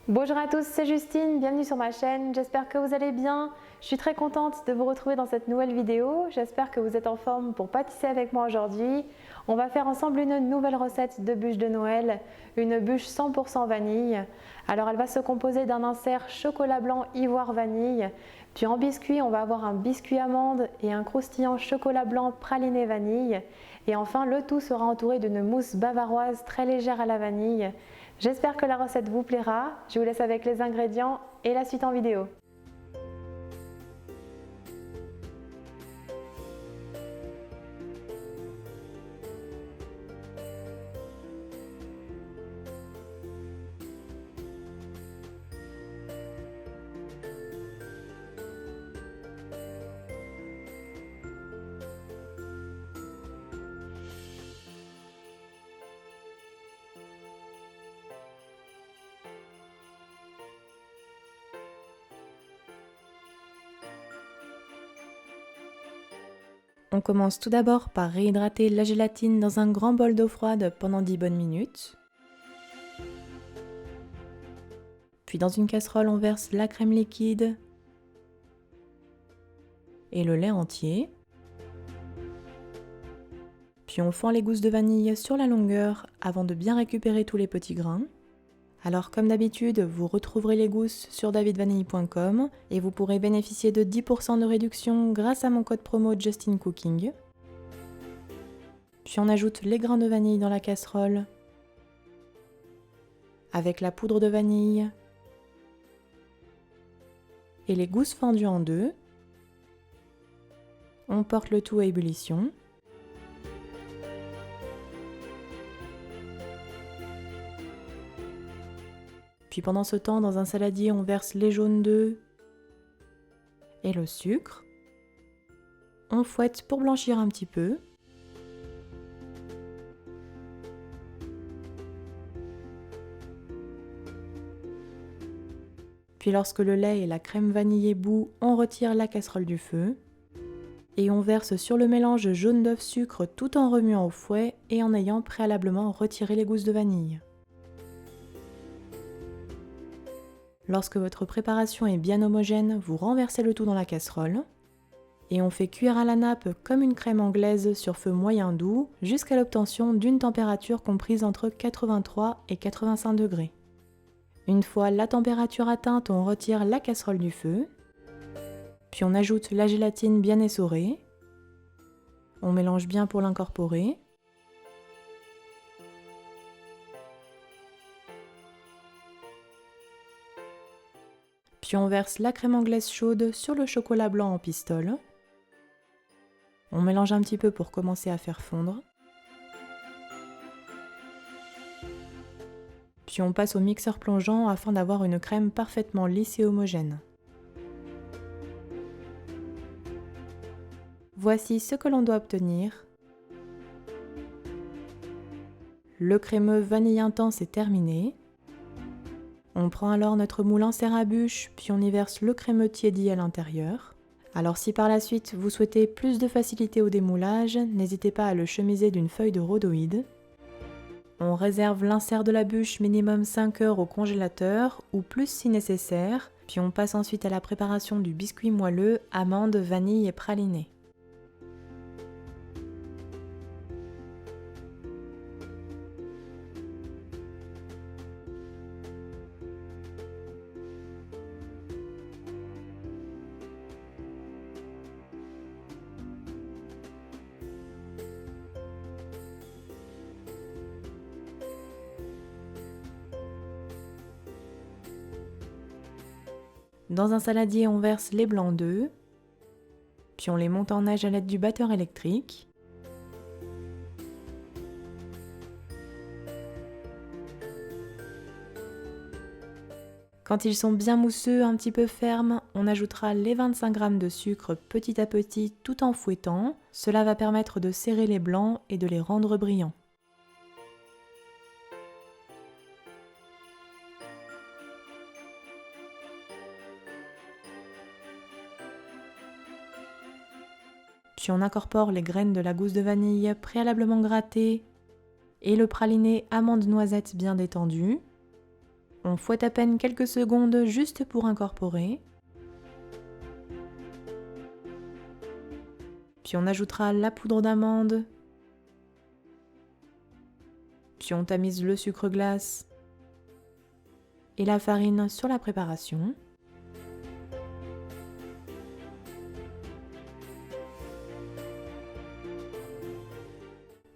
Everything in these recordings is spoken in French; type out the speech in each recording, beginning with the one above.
Bonjour à tous, c'est Justine, bienvenue sur ma chaîne, j'espère que vous allez bien. Je suis très contente de vous retrouver dans cette nouvelle vidéo, j'espère que vous êtes en forme pour pâtisser avec moi aujourd'hui. On va faire ensemble une nouvelle recette de bûche de Noël, une bûche 100% vanille. Alors elle va se composer d'un insert chocolat blanc ivoire vanille, puis en biscuit on va avoir un biscuit amande et un croustillant chocolat blanc praliné vanille. Et enfin le tout sera entouré d'une mousse bavaroise très légère à la vanille. J'espère que la recette vous plaira, je vous laisse avec les ingrédients et la suite en vidéo. On commence tout d'abord par réhydrater la gélatine dans un grand bol d'eau froide pendant 10 bonnes minutes. Puis dans une casserole, on verse la crème liquide et le lait entier. Puis on fend les gousses de vanille sur la longueur avant de bien récupérer tous les petits grains. Alors comme d'habitude, vous retrouverez les gousses sur davidvanille.com et vous pourrez bénéficier de 10% de réduction grâce à mon code promo JustinCooking. Puis on ajoute les grains de vanille dans la casserole avec la poudre de vanille et les gousses fendues en deux. On porte le tout à ébullition. Puis pendant ce temps, dans un saladier, on verse les jaunes d'œufs et le sucre. On fouette pour blanchir un petit peu. Puis lorsque le lait et la crème vanillée bout, on retire la casserole du feu. Et on verse sur le mélange jaune d'œuf sucre tout en remuant au fouet et en ayant préalablement retiré les gousses de vanille. Lorsque votre préparation est bien homogène, vous renversez le tout dans la casserole et on fait cuire à la nappe comme une crème anglaise sur feu moyen doux jusqu'à l'obtention d'une température comprise entre 83 et 85 degrés. Une fois la température atteinte, on retire la casserole du feu, puis on ajoute la gélatine bien essorée, on mélange bien pour l'incorporer. Puis on verse la crème anglaise chaude sur le chocolat blanc en pistole. On mélange un petit peu pour commencer à faire fondre. Puis on passe au mixeur plongeant afin d'avoir une crème parfaitement lisse et homogène. Voici ce que l'on doit obtenir. Le crémeux vanille intense est terminé. On prend alors notre moule en serre à bûche, puis on y verse le crémeux tiédi à l'intérieur. Alors si par la suite vous souhaitez plus de facilité au démoulage, n'hésitez pas à le chemiser d'une feuille de rhodoïde. On réserve l'insert de la bûche minimum 5 heures au congélateur, ou plus si nécessaire, puis on passe ensuite à la préparation du biscuit moelleux, amande, vanille et praliné. Dans un saladier, on verse les blancs d'œufs, puis on les monte en neige à l'aide du batteur électrique. Quand ils sont bien mousseux, un petit peu fermes, on ajoutera les 25 g de sucre petit à petit tout en fouettant. Cela va permettre de serrer les blancs et de les rendre brillants. Puis on incorpore les graines de la gousse de vanille préalablement grattées et le praliné amande noisette bien détendu. On fouette à peine quelques secondes juste pour incorporer. Puis on ajoutera la poudre d'amande. Puis on tamise le sucre glace et la farine sur la préparation.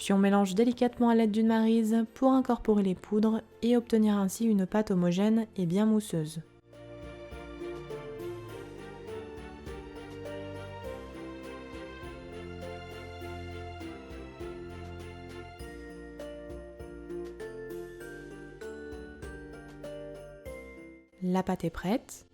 Puis on mélange délicatement à l'aide d'une maryse pour incorporer les poudres et obtenir ainsi une pâte homogène et bien mousseuse. La pâte est prête.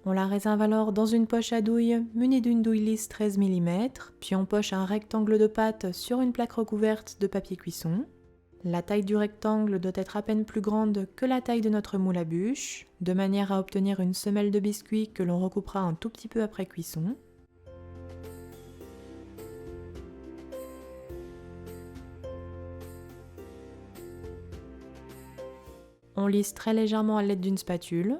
On la réserve alors dans une poche à douille munie d'une douille lisse 13 mm, puis on poche un rectangle de pâte sur une plaque recouverte de papier cuisson. La taille du rectangle doit être à peine plus grande que la taille de notre moule à bûche, de manière à obtenir une semelle de biscuit que l'on recoupera un tout petit peu après cuisson. On lisse très légèrement à l'aide d'une spatule.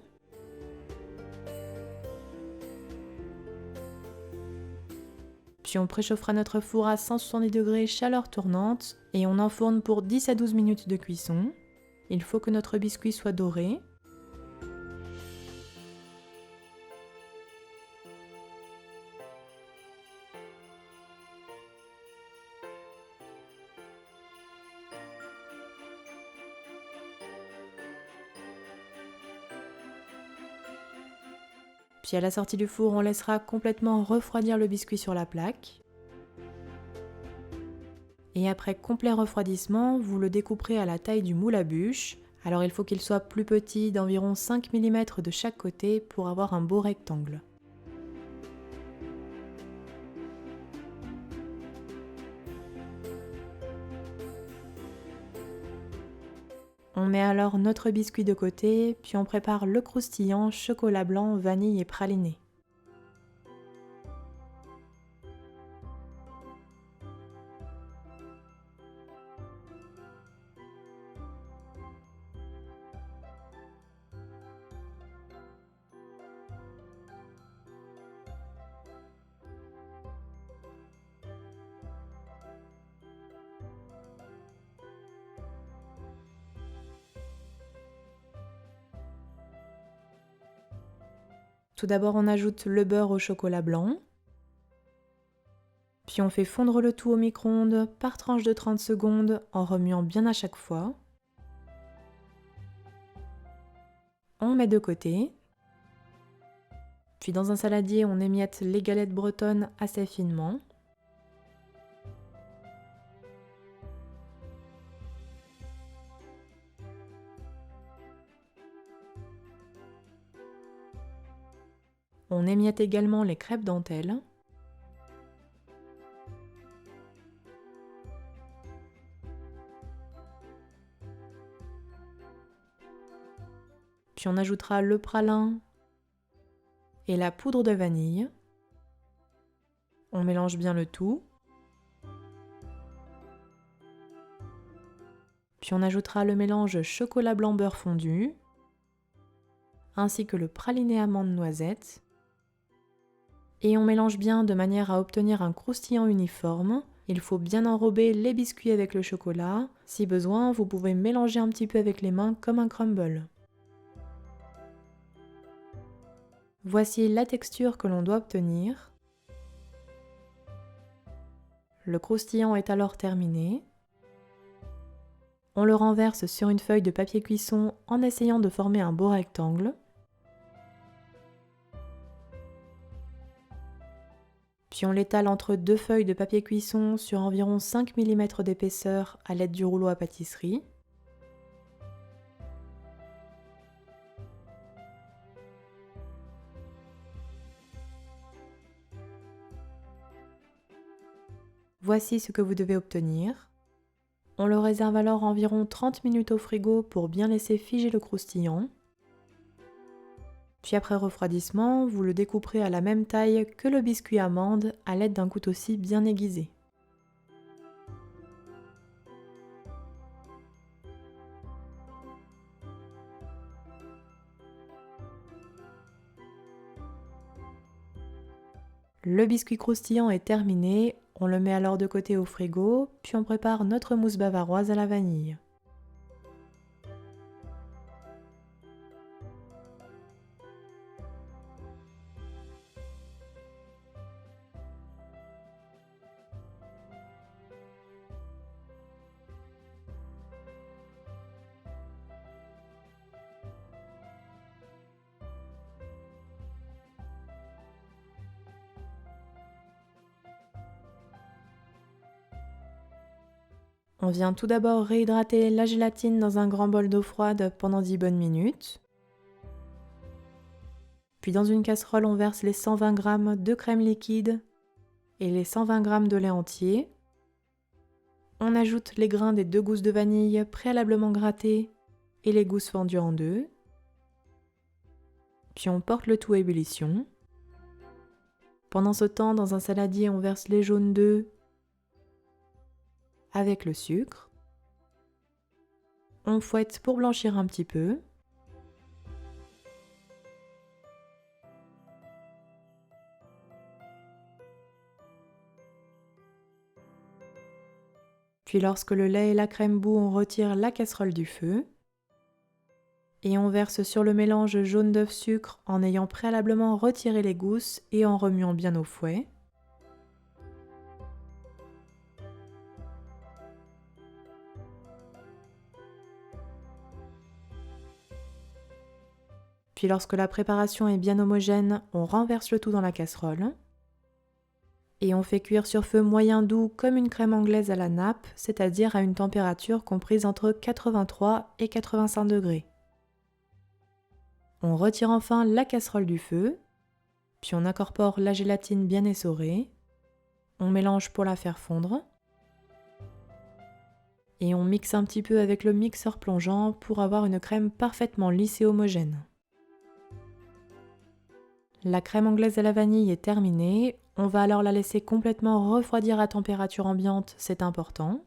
Puis on préchauffera notre four à 170 degrés chaleur tournante et on enfourne pour 10 à 12 minutes de cuisson. Il faut que notre biscuit soit doré. Puis à la sortie du four, on laissera complètement refroidir le biscuit sur la plaque. Et après complet refroidissement, vous le découperez à la taille du moule à bûche. Alors il faut qu'il soit plus petit, d'environ 5 mm de chaque côté pour avoir un beau rectangle. On met alors notre biscuit de côté, puis on prépare le croustillant chocolat blanc, vanille et praliné. Tout d'abord, on ajoute le beurre au chocolat blanc. Puis on fait fondre le tout au micro-ondes par tranche de 30 secondes en remuant bien à chaque fois. On met de côté. Puis dans un saladier, on émiette les galettes bretonnes assez finement. On émiette également les crêpes dentelles. Puis on ajoutera le pralin et la poudre de vanille. On mélange bien le tout. Puis on ajoutera le mélange chocolat blanc beurre fondu, ainsi que le praliné amande noisette. Et on mélange bien de manière à obtenir un croustillant uniforme. Il faut bien enrober les biscuits avec le chocolat. Si besoin, vous pouvez mélanger un petit peu avec les mains comme un crumble. Voici la texture que l'on doit obtenir. Le croustillant est alors terminé. On le renverse sur une feuille de papier cuisson en essayant de former un beau rectangle. Puis on l'étale entre deux feuilles de papier cuisson sur environ 5 mm d'épaisseur à l'aide du rouleau à pâtisserie. Voici ce que vous devez obtenir. On le réserve alors environ 30 minutes au frigo pour bien laisser figer le croustillant. Puis après refroidissement, vous le découperez à la même taille que le biscuit amande à l'aide d'un couteau-scie bien aiguisé. Le biscuit croustillant est terminé, on le met alors de côté au frigo, puis on prépare notre mousse bavaroise à la vanille. On vient tout d'abord réhydrater la gélatine dans un grand bol d'eau froide pendant 10 bonnes minutes. Puis dans une casserole, on verse les 120 g de crème liquide et les 120 g de lait entier. On ajoute les grains des 2 gousses de vanille préalablement grattées et les gousses fendues en deux. Puis on porte le tout à ébullition. Pendant ce temps, dans un saladier, on verse les jaunes d'œufs avec le sucre. On fouette pour blanchir un petit peu. Puis lorsque le lait et la crème bout, on retire la casserole du feu. Et on verse sur le mélange jaune d'œuf sucre en ayant préalablement retiré les gousses et en remuant bien au fouet. Puis lorsque la préparation est bien homogène, on renverse le tout dans la casserole. Et on fait cuire sur feu moyen doux comme une crème anglaise à la nappe, c'est-à-dire à une température comprise entre 83 et 85 degrés. On retire enfin la casserole du feu, puis on incorpore la gélatine bien essorée. On mélange pour la faire fondre. Et on mixe un petit peu avec le mixeur plongeant pour avoir une crème parfaitement lisse et homogène. La crème anglaise à la vanille est terminée, on va alors la laisser complètement refroidir à température ambiante, c'est important.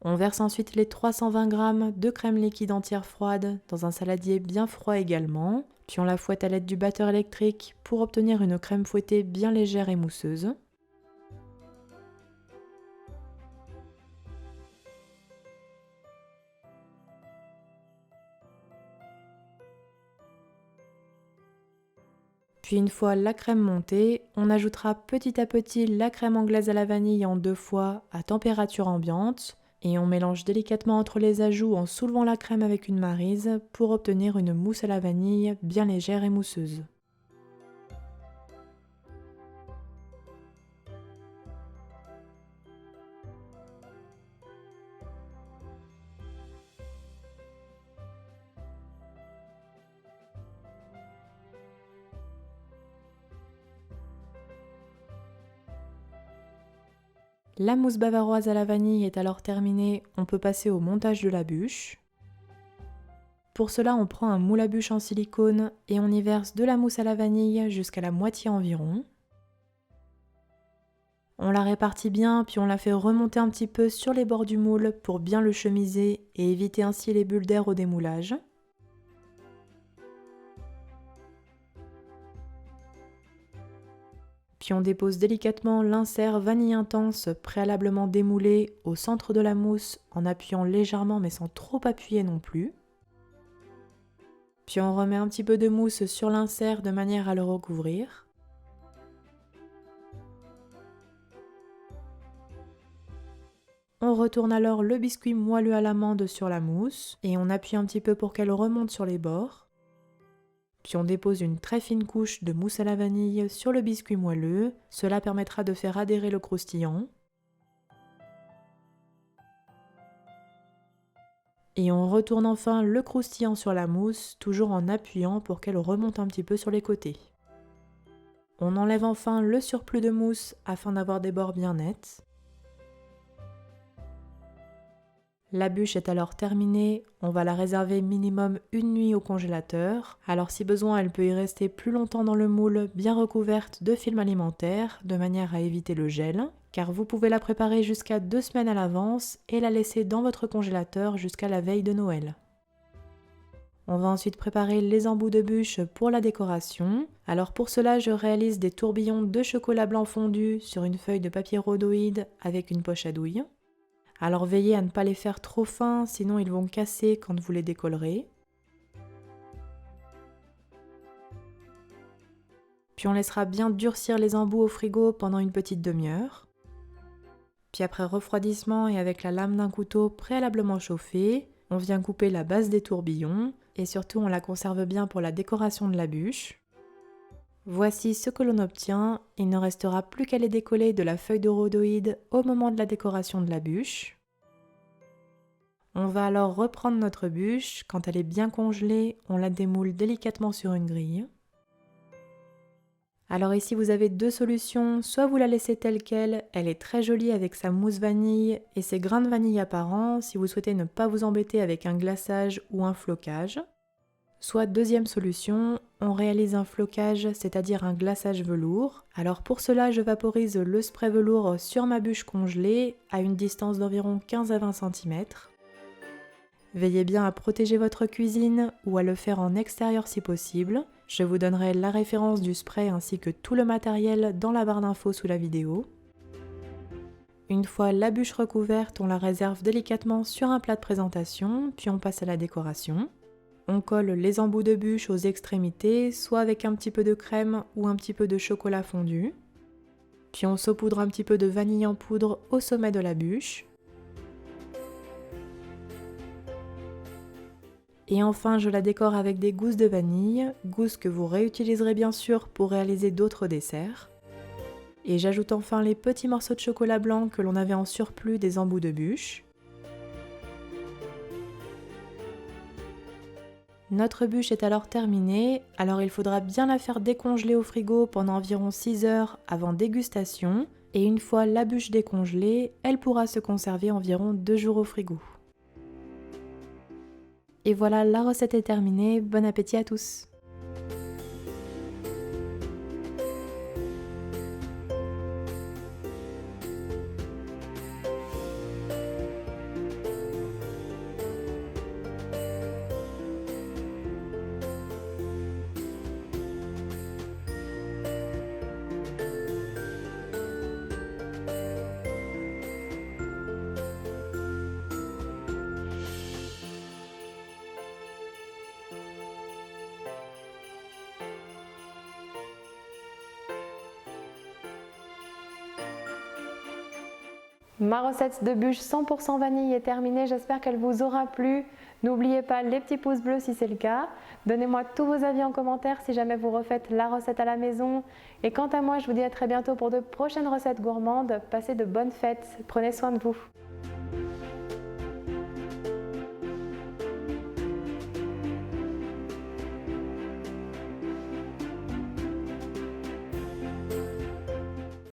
On verse ensuite les 320 g de crème liquide entière froide dans un saladier bien froid également, puis on la fouette à l'aide du batteur électrique pour obtenir une crème fouettée bien légère et mousseuse. Puis une fois la crème montée, on ajoutera petit à petit la crème anglaise à la vanille en 2 fois à température ambiante et on mélange délicatement entre les ajouts en soulevant la crème avec une maryse pour obtenir une mousse à la vanille bien légère et mousseuse. La mousse bavaroise à la vanille est alors terminée, on peut passer au montage de la bûche. Pour cela, on prend un moule à bûche en silicone et on y verse de la mousse à la vanille jusqu'à la moitié environ. On la répartit bien, puis on la fait remonter un petit peu sur les bords du moule pour bien le chemiser et éviter ainsi les bulles d'air au démoulage. Puis on dépose délicatement l'insert vanille intense préalablement démoulé au centre de la mousse en appuyant légèrement mais sans trop appuyer non plus. Puis on remet un petit peu de mousse sur l'insert de manière à le recouvrir. On retourne alors le biscuit moelleux à l'amande sur la mousse et on appuie un petit peu pour qu'elle remonte sur les bords. Puis on dépose une très fine couche de mousse à la vanille sur le biscuit moelleux. Cela permettra de faire adhérer le croustillant. Et on retourne enfin le croustillant sur la mousse, toujours en appuyant pour qu'elle remonte un petit peu sur les côtés. On enlève enfin le surplus de mousse afin d'avoir des bords bien nets. La bûche est alors terminée, on va la réserver minimum une nuit au congélateur. Alors si besoin, elle peut y rester plus longtemps dans le moule, bien recouverte de film alimentaire, de manière à éviter le gel, car vous pouvez la préparer jusqu'à 2 semaines à l'avance et la laisser dans votre congélateur jusqu'à la veille de Noël. On va ensuite préparer les embouts de bûche pour la décoration. Alors pour cela, je réalise des tourbillons de chocolat blanc fondu sur une feuille de papier rhodoïde avec une poche à douille. Alors veillez à ne pas les faire trop fins, sinon ils vont casser quand vous les décollerez. Puis on laissera bien durcir les embouts au frigo pendant une petite demi-heure. Puis après refroidissement et avec la lame d'un couteau préalablement chauffée, on vient couper la base des tourbillons et surtout on la conserve bien pour la décoration de la bûche. Voici ce que l'on obtient, il ne restera plus qu'à les décoller de la feuille de rhodoïde au moment de la décoration de la bûche. On va alors reprendre notre bûche, quand elle est bien congelée, on la démoule délicatement sur une grille. Alors ici vous avez deux solutions, soit vous la laissez telle qu'elle, elle est très jolie avec sa mousse vanille et ses grains de vanille apparents si vous souhaitez ne pas vous embêter avec un glaçage ou un flocage. Soit deuxième solution, on réalise un flocage, c'est-à-dire un glaçage velours. Alors pour cela je vaporise le spray velours sur ma bûche congelée à une distance d'environ 15 à 20 cm. Veillez bien à protéger votre cuisine ou à le faire en extérieur si possible. Je vous donnerai la référence du spray ainsi que tout le matériel dans la barre d'infos sous la vidéo. Une fois la bûche recouverte, on la réserve délicatement sur un plat de présentation, puis on passe à la décoration. On colle les embouts de bûche aux extrémités, soit avec un petit peu de crème ou un petit peu de chocolat fondu. Puis on saupoudre un petit peu de vanille en poudre au sommet de la bûche. Et enfin, je la décore avec des gousses de vanille, gousses que vous réutiliserez bien sûr pour réaliser d'autres desserts. Et j'ajoute enfin les petits morceaux de chocolat blanc que l'on avait en surplus des embouts de bûche. Notre bûche est alors terminée, alors il faudra bien la faire décongeler au frigo pendant environ 6 heures avant dégustation. Et une fois la bûche décongelée, elle pourra se conserver environ 2 jours au frigo. Et voilà, la recette est terminée, bon appétit à tous! Ma recette de bûche 100% vanille est terminée, j'espère qu'elle vous aura plu. N'oubliez pas les petits pouces bleus si c'est le cas. Donnez-moi tous vos avis en commentaire si jamais vous refaites la recette à la maison. Et quant à moi, je vous dis à très bientôt pour de prochaines recettes gourmandes. Passez de bonnes fêtes, prenez soin de vous.